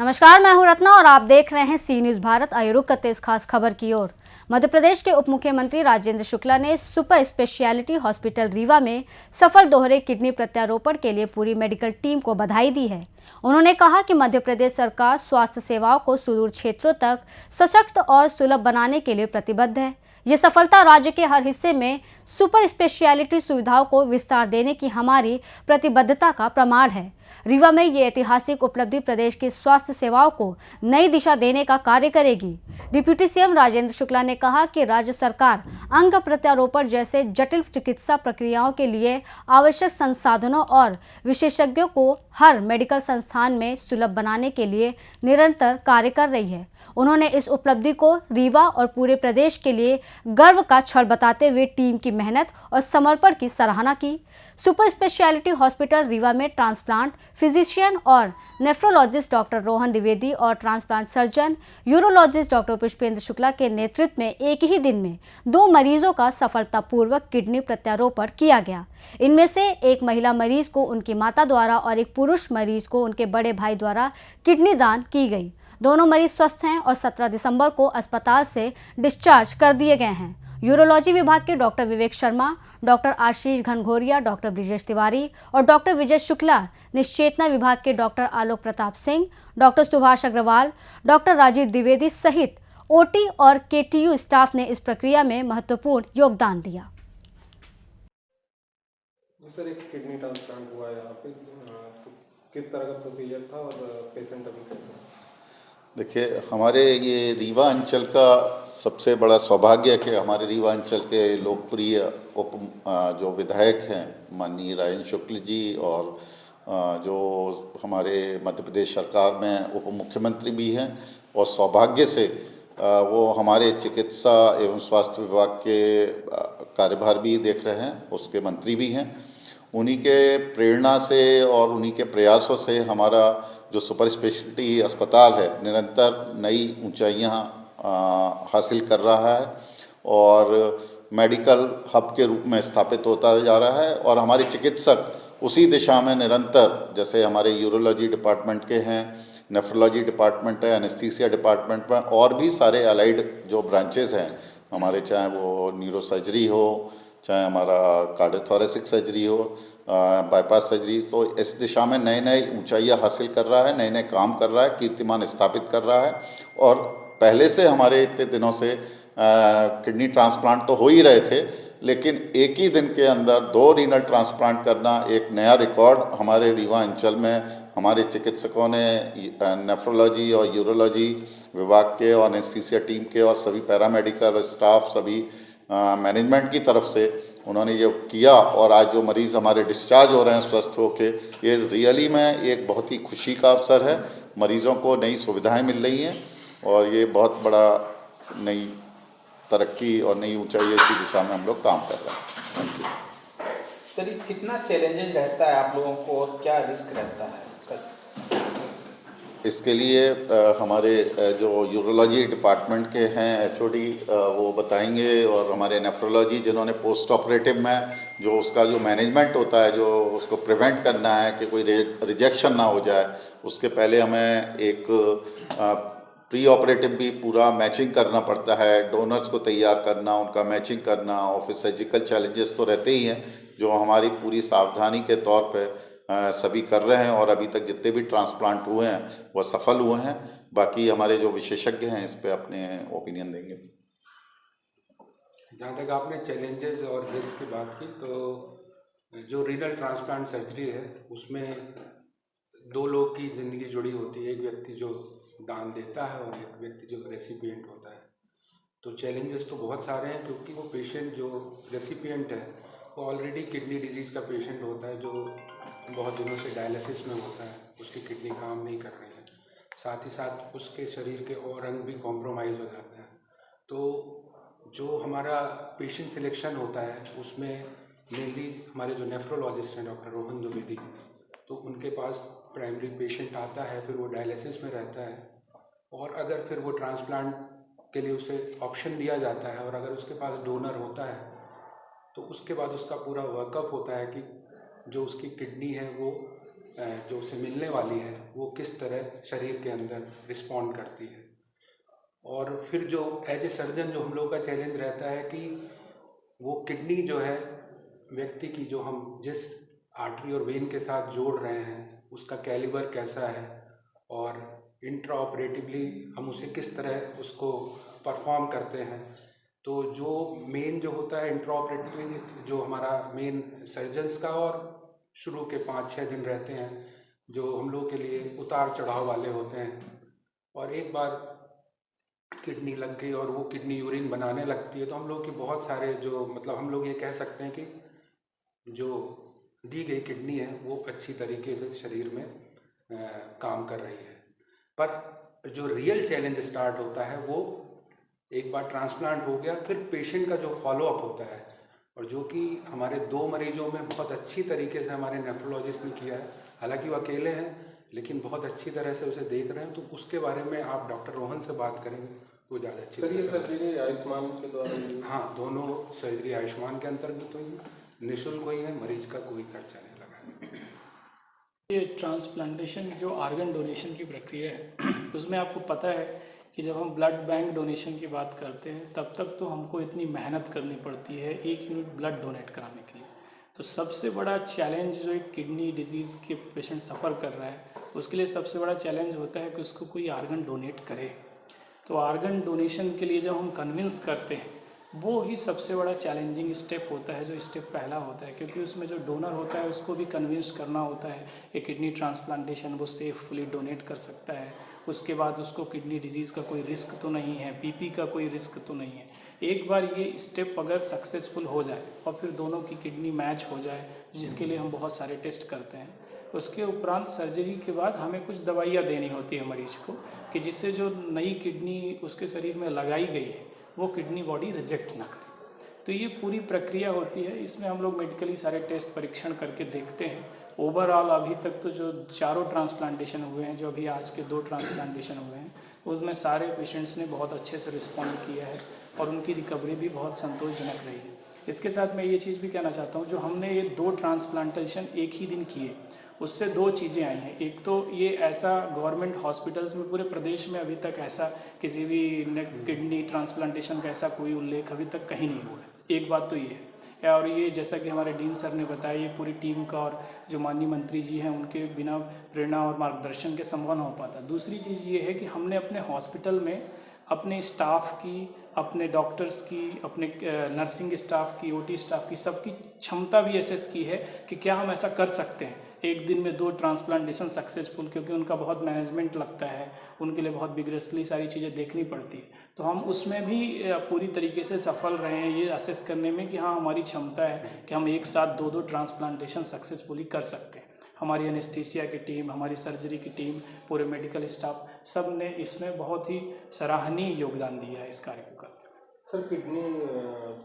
नमस्कार, मैं हूं रत्ना और आप देख रहे हैं सी न्यूज भारत। आइए रुक करते इस खास खबर की ओर। मध्य प्रदेश के उप मुख्यमंत्री राजेंद्र शुक्ला ने सुपर स्पेशलिटी हॉस्पिटल रीवा में सफल दोहरे किडनी प्रत्यारोपण के लिए पूरी मेडिकल टीम को बधाई दी है। उन्होंने कहा कि मध्य प्रदेश सरकार स्वास्थ्य सेवाओं को सुदूर क्षेत्रों तक सशक्त और सुलभ बनाने के लिए प्रतिबद्ध है। ये सफलता राज्य के हर हिस्से में सुपर स्पेशलिटी सुविधाओं को विस्तार देने की हमारी प्रतिबद्धता का प्रमाण है। रीवा में ये ऐतिहासिक उपलब्धि प्रदेश की स्वास्थ्य सेवाओं को नई दिशा देने का कार्य करेगी। डिप्टी सीएम राजेंद्र शुक्ला ने कहा कि राज्य सरकार अंग प्रत्यारोपण जैसे जटिल चिकित्सा प्रक्रियाओं के लिए आवश्यक संसाधनों और विशेषज्ञों को हर मेडिकल संस्थान में सुलभ बनाने के लिए निरंतर कार्य कर रही है। उन्होंने इस उपलब्धि को रीवा और पूरे प्रदेश के लिए गर्व का क्षण बताते हुए टीम की मेहनत और समर्पण की सराहना की। सुपर स्पेशलिटी हॉस्पिटल रीवा में ट्रांसप्लांट फिजिशियन और नेफ्रोलॉजिस्ट डॉक्टर रोहन द्विवेदी और transplant surgeon urologist doctor Pushpendra Shukla के नेतृत्व में एक ही दिन में 2 मरीजों का सफलतापूर्वक किडनी प्रत्यारोपण किया गया। इनमें से एक महिला मरीज को उनकी माता द्वारा और एक पुरुष मरीज को उनके बड़े भाई द्वारा किडनी दान की गई। दोनों मरीज स्वस्थ हैं और 17 दिसंबर को अस्पताल से डिस्चार्ज कर दिए गए हैं। यूरोलॉजी विभाग के डॉक्टर विवेक शर्मा, डॉक्टर आशीष घनघोरिया, डॉक्टर ब्रिजेश तिवारी और डॉक्टर विजय शुक्ला, निश्चेतना विभाग के डॉक्टर आलोक प्रताप सिंह, डॉक्टर सुभाष अग्रवाल, डॉक्टर राजीव द्विवेदी सहित ओटी और केटीयू स्टाफ ने इस प्रक्रिया में महत्वपूर्ण योगदान दिया। सर, एक किडनी ट्रांसप्लांट हुआ है यहाँ पे, किस तरह का प्रोसीजर था और पेशेंट अभी कैसा है? देखिए, हमारे ये रीवा अंचल का सबसे बड़ा सौभाग्य है कि हमारे रीवा अंचल के लोकप्रिय जो विधायक हैं माननीय राजेंद्र शुक्ल जी और जो हमारे मध्य प्रदेश सरकार में उप मुख्यमंत्री भी हैं और सौभाग्य से वो हमारे चिकित्सा एवं स्वास्थ्य विभाग के कार्यभार भी देख रहे हैं, उसके मंत्री भी हैं। उन्हीं के प्रेरणा से और उन्हीं के प्रयासों से हमारा जो सुपर स्पेशलिटी अस्पताल है निरंतर नई ऊंचाइयां हासिल कर रहा है और मेडिकल हब के रूप में स्थापित होता जा रहा है। और हमारे चिकित्सक उसी दिशा में निरंतर, जैसे हमारे यूरोलॉजी डिपार्टमेंट के हैं, नेफ्रोलॉजी डिपार्टमेंट है, एनेस्थीसिया डिपार्टमेंट में और भी सारे अलाइड जो ब्रांचेस हैं हमारे, चाहे वो न्यूरोसर्जरी हो, चाहे हमारा कार्डियोथोरेसिक सर्जरी हो, बाईपास सर्जरी, तो इस दिशा में नए नए ऊंचाइयां हासिल कर रहा है, नए नए काम कर रहा है, कीर्तिमान स्थापित कर रहा है। और पहले से हमारे इतने दिनों से किडनी ट्रांसप्लांट तो हो ही रहे थे, लेकिन एक ही दिन के अंदर 2 रीनल ट्रांसप्लांट करना एक नया रिकॉर्ड हमारे रीवा अंचल में हमारे चिकित्सकों ने, नेफ्रोलॉजी और यूरोलॉजी विभाग के और एनेस्थीसिया टीम के और सभी पैरामेडिकल स्टाफ, सभी मैनेजमेंट की तरफ से उन्होंने ये किया। और आज जो मरीज़ हमारे डिस्चार्ज हो रहे हैं स्वस्थ होके, ये रियली में एक बहुत ही खुशी का अवसर है। मरीज़ों को नई सुविधाएं मिल रही हैं और ये बहुत बड़ा नई तरक्की और नई ऊंचाई इसी दिशा में हम लोग काम कर रहे हैं। Thank you. सर, कितना चैलेंजेस रहता है आप लोगों को और क्या रिस्क रहता है? इसके लिए हमारे जो यूरोलॉजी डिपार्टमेंट के हैं एचओडी वो बताएंगे, और हमारे नेफ्रोलॉजी जिन्होंने पोस्ट ऑपरेटिव में जो उसका जो मैनेजमेंट होता है, जो उसको प्रिवेंट करना है कि कोई रिजेक्शन ना हो जाए, उसके पहले हमें एक प्री ऑपरेटिव भी पूरा मैचिंग करना पड़ता है, डोनर्स को तैयार करना, उनका मैचिंग करना, और फिर सर्जिकल चैलेंजेस तो रहते ही हैं जो हमारी पूरी सावधानी के तौर पे सभी कर रहे हैं। और अभी तक जितने भी ट्रांसप्लांट हुए हैं वह सफल हुए हैं। बाकी हमारे जो विशेषज्ञ हैं इस पे अपने ओपिनियन देंगे। जहाँ तक आपने चैलेंजेस और रिस्क की बात की, तो जो रीनल ट्रांसप्लांट सर्जरी है उसमें 2 लोग की ज़िंदगी जुड़ी होती है, एक व्यक्ति जो दान देता है और एक व्यक्ति जो रेसिपिएंट होता है। तो चैलेंजेस तो बहुत सारे हैं, क्योंकि वो पेशेंट जो रेसिपिएंट है वो ऑलरेडी किडनी डिजीज़ का पेशेंट होता है, जो बहुत दिनों से डायलिसिस में होता है, उसकी किडनी काम नहीं कर रही है, साथ ही साथ उसके शरीर के और अंग भी कॉम्प्रोमाइज़ हो जाते हैं। तो जो हमारा पेशेंट सिलेक्शन होता है उसमें मेनली हमारे जो नेफ्रोलॉजिस्ट हैं डॉक्टर रोहन द्विवेदी, तो उनके पास प्राइमरी पेशेंट आता है, फिर वो डायलिसिस में रहता है, और अगर फिर वो ट्रांसप्लांट के लिए उसे ऑप्शन दिया जाता है और अगर उसके पास डोनर होता है तो उसके बाद उसका पूरा वर्कअप होता है कि जो उसकी किडनी है वो जो उसे मिलने वाली है वो किस तरह शरीर के अंदर रिस्पॉन्ड करती है। और फिर जो एज ए सर्जन जो हम लोग का चैलेंज रहता है कि वो किडनी जो है व्यक्ति की, जो हम जिस आर्टरी और वेन के साथ जोड़ रहे हैं उसका कैलिबर कैसा है और इंट्रा ऑपरेटिवली हम उसे किस तरह उसको परफॉर्म करते हैं। तो जो मेन जो होता है इंट्रा ऑपरेटिवली जो हमारा मेन सर्जन्स का, और शुरू के 5-6 दिन रहते हैं जो हम लोग के लिए उतार चढ़ाव वाले होते हैं। और एक बार किडनी लग गई और वो किडनी यूरिन बनाने लगती है तो हम लोग की बहुत सारे जो मतलब हम लोग ये कह सकते हैं कि जो दी गई किडनी है वो अच्छी तरीके से शरीर में काम कर रही है। पर जो रियल चैलेंज स्टार्ट होता है वो एक बार ट्रांसप्लांट हो गया फिर पेशेंट का जो फॉलोअप होता है, और जो कि हमारे 2 मरीजों में बहुत अच्छी तरीके से हमारे नेफ्रोलॉजिस्ट ने किया है। हालांकि वो अकेले हैं लेकिन बहुत अच्छी तरह से उसे देख रहे हैं। तो उसके बारे में आप डॉक्टर रोहन से बात करेंगे वो ज़्यादा अच्छी सर, ये सर्जरी आयुष्मान के द्वारा? हाँ, दोनों सर्जरी आयुष्मान के अंतर्गत हुई है, निःशुल्क हुई है, मरीज का कोई खर्चा नहीं लगा। ये ट्रांसप्लांटेशन जो ऑर्गन डोनेशन की प्रक्रिया है उसमें आपको पता है कि जब हम ब्लड बैंक डोनेशन की बात करते हैं तब तक तो हमको इतनी मेहनत करनी पड़ती है 1 यूनिट ब्लड डोनेट कराने के लिए। तो सबसे बड़ा चैलेंज जो एक किडनी डिजीज़ के पेशेंट सफ़र कर रहा है उसके लिए सबसे बड़ा चैलेंज होता है कि उसको कोई ऑर्गन डोनेट करे। तो ऑर्गन डोनेशन के लिए जब हम कन्विंस करते हैं वो ही सबसे बड़ा चैलेंजिंग स्टेप होता है, जो स्टेप पहला होता है, क्योंकि उसमें जो डोनर होता है उसको भी कन्विंस करना होता है कि किडनी ट्रांसप्लांटेशन वो सेफली डोनेट कर सकता है। उसके बाद उसको किडनी डिजीज़ का कोई रिस्क तो नहीं है, बीपी का कोई रिस्क तो नहीं है। एक बार ये स्टेप अगर सक्सेसफुल हो जाए और फिर दोनों की किडनी मैच हो जाए, जिसके लिए हम बहुत सारे टेस्ट करते हैं, उसके उपरांत सर्जरी के बाद हमें कुछ दवाइयाँ देनी होती है मरीज को कि जिससे जो नई किडनी उसके शरीर में लगाई गई है वो किडनी बॉडी रिजेक्ट ना करे। तो ये पूरी प्रक्रिया होती है। इसमें हम लोग मेडिकली सारे टेस्ट परीक्षण करके देखते हैं। ओवरऑल अभी तक तो जो 4 ट्रांसप्लांटेशन हुए हैं, जो अभी आज के 2 ट्रांसप्लांटेशन हुए हैं, उसमें सारे पेशेंट्स ने बहुत अच्छे से रिस्पॉन्ड किया है और उनकी रिकवरी भी बहुत संतोषजनक रही है। इसके साथ मैं ये चीज़ भी कहना चाहता हूँ, जो हमने ये 2 ट्रांसप्लांटेशन एक ही दिन किए उससे 2 चीज़ें आई हैं। एक तो ये ऐसा गवर्नमेंट हॉस्पिटल्स में पूरे प्रदेश में अभी तक ऐसा किसी भी किडनी ट्रांसप्लांटेशन का ऐसा कोई उल्लेख अभी तक कहीं नहीं हुआ है। एक बात तो ये है, और ये जैसा कि हमारे डीन सर ने बताया, ये पूरी टीम का और जो माननीय मंत्री जी हैं उनके बिना प्रेरणा और मार्गदर्शन के संभव न हो पाता। दूसरी चीज़ ये है कि हमने अपने हॉस्पिटल में अपने स्टाफ की, अपने डॉक्टर्स की, अपने नर्सिंग स्टाफ की, ओटी स्टाफ की, सबकी क्षमता भी असेस की है कि क्या हम ऐसा कर सकते हैं एक दिन में 2 ट्रांसप्लांटेशन सक्सेसफुल, क्योंकि उनका बहुत मैनेजमेंट लगता है, उनके लिए बहुत बिगरसली सारी चीज़ें देखनी पड़ती है। तो हम उसमें भी पूरी तरीके से सफल रहे हैं ये असेस करने में कि हाँ हमारी क्षमता है कि हम एक साथ 2 ट्रांसप्लांटेशन सक्सेसफुली कर सकते हैं। हमारी एनेस्थीसिया की टीम, हमारी सर्जरी की टीम, पूरे मेडिकल स्टाफ, सब ने इसमें बहुत ही सराहनीय योगदान दिया है इस कार्य को करने में। सर, किडनी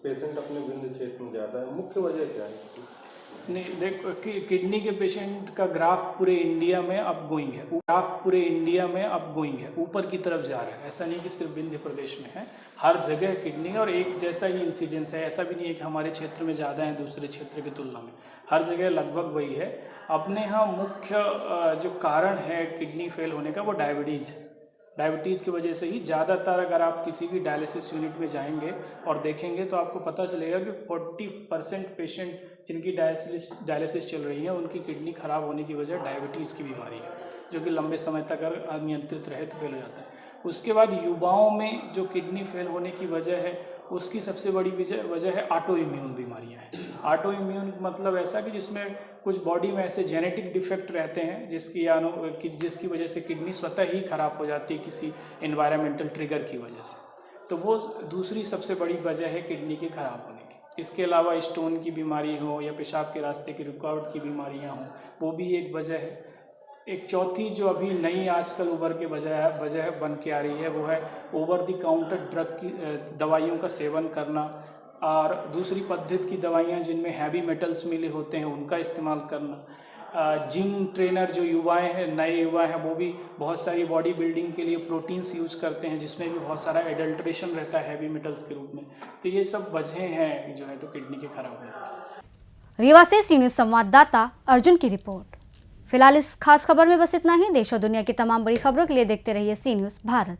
पेशेंट अपने विंध्य क्षेत्र में ज़्यादा है, मुख्य वजह क्या है? नहीं, देखो किडनी के पेशेंट का ग्राफ पूरे इंडिया में अप गोइंग है, ग्राफ पूरे इंडिया में अप गोइंग है, ऊपर की तरफ जा रहा है। ऐसा नहीं कि सिर्फ विंध्य प्रदेश में है, हर जगह किडनी और एक जैसा ही इंसिडेंस है। ऐसा भी नहीं है कि हमारे क्षेत्र में ज़्यादा है दूसरे क्षेत्र की तुलना में, हर जगह लगभग वही है। अपने यहाँ मुख्य जो कारण है किडनी फेल होने का वो डायबिटीज़ है। डायबिटीज़ की वजह से ही ज़्यादातर, अगर आप किसी भी डायलिसिस यूनिट में जाएंगे और देखेंगे तो आपको पता चलेगा कि 40% पेशेंट जिनकी डायलिसिस चल रही है उनकी किडनी ख़राब होने की वजह डायबिटीज़ की बीमारी है, जो कि लंबे समय तक अगर अनियंत्रित रहे तो फेल हो जाता है। उसके बाद युवाओं में जो किडनी फेल होने की वजह है उसकी सबसे बड़ी वजह है ऑटो इम्यून बीमारियां हैं। ऑटो इम्यून मतलब ऐसा कि जिसमें कुछ बॉडी में ऐसे जेनेटिक डिफेक्ट रहते हैं जिसकी वजह से किडनी स्वतः ही ख़राब हो जाती है किसी एनवायरमेंटल ट्रिगर की वजह से। तो वो दूसरी सबसे बड़ी वजह है किडनी के ख़राब होने की। इसके अलावा स्टोन की बीमारी हो या पेशाब के रास्ते की रुकावट की बीमारियाँ हों, वो भी एक वजह है। एक चौथी जो अभी नई आजकल उभर के वजह बन के आ रही है वो है ओवर द काउंटर ड्रग की दवाइयों का सेवन करना, और दूसरी पद्धति की दवाइयाँ जिनमें हैवी मेटल्स मिले होते हैं उनका इस्तेमाल करना। जिम ट्रेनर जो युवाएं हैं, नए युवा हैं, वो भी बहुत सारी बॉडी बिल्डिंग के लिए प्रोटीन्स यूज करते हैं जिसमें भी बहुत सारा एडल्ट्रेशन रहता है हैवी मेटल्स के रूप में। तो ये सब वजह हैं जो है तो किडनी के खराब होने की। रीवा से सी न्यूज़ संवाददाता अर्जुन की रिपोर्ट। फिलहाल इस खास खबर में बस इतना ही। देश और दुनिया की तमाम बड़ी खबरों के लिए देखते रहिए सी न्यूज़ भारत।